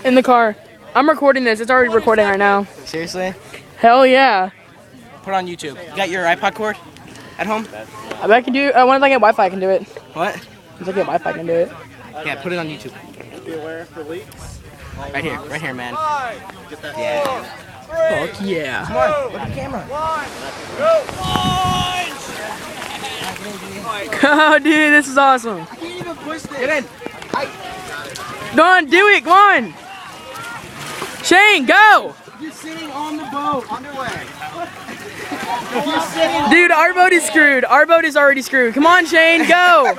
In the car. I'm recording this. It's already recording right now. Seriously? Hell yeah. Put it on YouTube. You got your iPod cord at home? I bet I can do it. When I get Wi-Fi, I can do it. What? Once I get Wi-Fi, I can do it. Yeah, put it on YouTube. Be aware for leaks. Right here, man. Get that. Yeah. Fuck yeah. Come on, look at the camera. Oh, dude, this is awesome. I can't even push this. Get in. Go on, do it. Go on. Shane, go. You're sitting on the boat. Underway. Dude, our boat is screwed. Our boat is already screwed. Come on, Shane, go.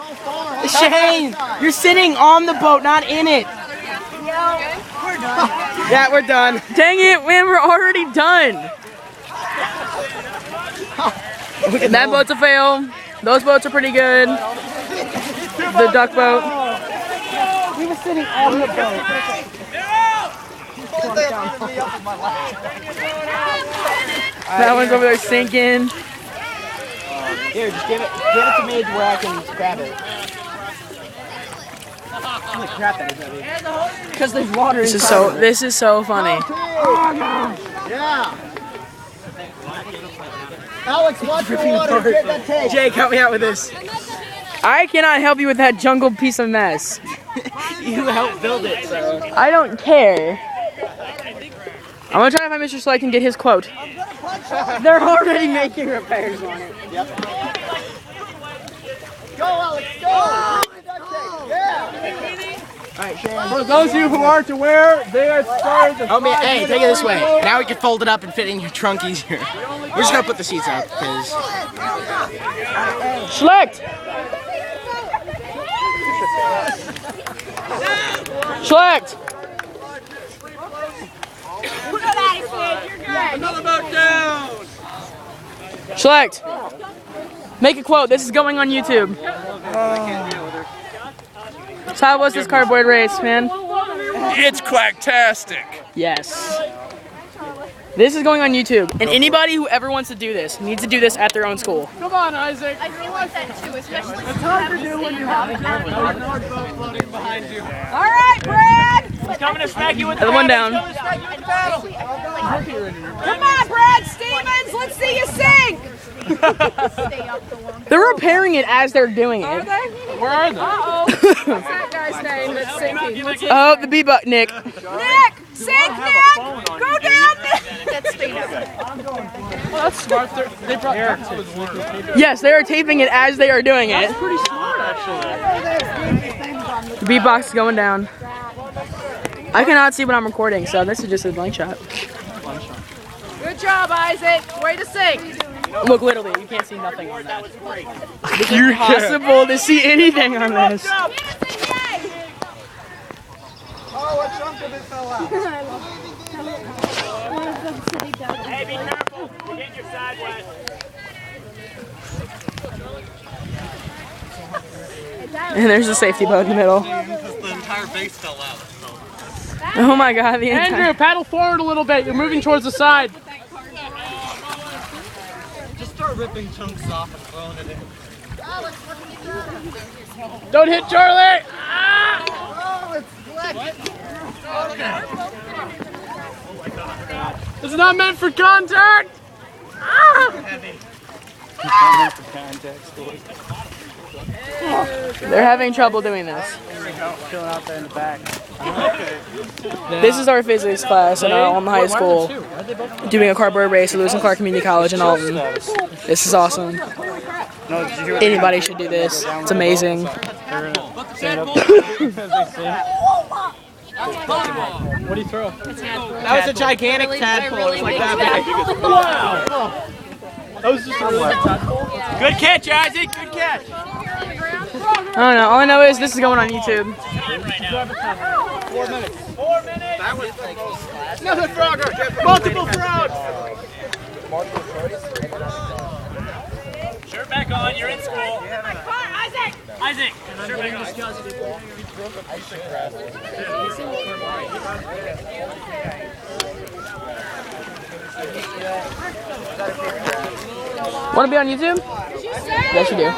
Shane, you're sitting on the boat, not in it. We're done. Yeah, we're done. Dang it, man, we're already done. That boat's a fail. Those boats are pretty good. The duck boat. We were sitting on the boat. That one's over there sinking. Here, just give it to me where I can grab it. Holy crap, that is heavy. Because there's water. This is so funny. Yeah. Alex, watch the water. Get that tape. Jake, help me out with this. I cannot help you with that jungle piece of mess. You helped build it, so. I don't care. I'm gonna try to find Mr. Select and get his quote. They're already making repairs on it. Yep. Go, Alex, go. Yeah. Alright, Shane. For those of you who aren't aware, they are started the Hey, take it this way. Now we can fold it up and fit it in your trunk easier. We're just gonna put the seats up, because... Select! Select! Another boat down. Select! Make a quote. This is going on YouTube. So how was this cardboard race, man? It's quacktastic. Yes. This is going on YouTube. And anybody who ever wants to do this needs to do this at their own school. Come on, Isaac. I feel like that too, especially It's hard to do when you have a boat floating behind you. All right, Brad. He's coming to smack you with The one down. Come on, Brad Stevens. Let's see you sing. Stay up the one. They're repairing it as they're doing it. Where are they? Uh-oh. What's that guy's name that's sinking? Oh, the B-butt, Nick. Nick! Sink, Nick! Go down, Nick! That's speed up. Well, that's smart. They brought Eric to his work. Yes, they are taping it as they are doing it. That's pretty smart, actually. The beatbox is going down. I cannot see what I'm recording, so this is just a blank shot. Good job, Isaac. Way to sing. Look, literally, you can't see nothing on that. It's impossible to see anything on this. Oh, a chunk of it fell out. Hey, be careful. You're getting your side wet. And there's a safety boat in the middle. The entire base fell out. Oh my god, the entire... Andrew, paddle forward a little bit. You're moving towards the side. Just start ripping chunks off and throwing it in. Don't hit Charlie. Ah! This is not meant for contact. They're having trouble doing this. Chilling out there in the back. This is our physics class in Alton High School, doing a cardboard race at Lewis and Clark Community College in Alton. This is awesome. Anybody should do this. It's amazing. What do you throw? That was a gigantic tadpole. It's like that big. Wow. That was just a really big tadpole. Good catch, Isaac. Good catch. I don't know. All I know is this is going on YouTube. 4 minutes. 4 minutes. That was like Another frogger. Multiple frogs. Shirt back on. You're in school. Isaac. Isaac. Shirt back on. Want to be on YouTube? Yes, you do.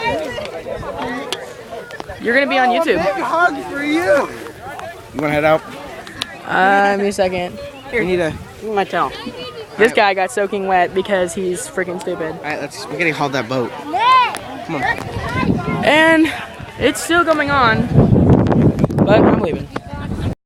You're gonna be on YouTube. Big hug for you. You want to head out? Give me a second. Here, we need a. Give me my towel. This guy got soaking wet because he's freaking stupid. All right, we're getting hauled that boat. Come on. And it's still going on, but I'm leaving.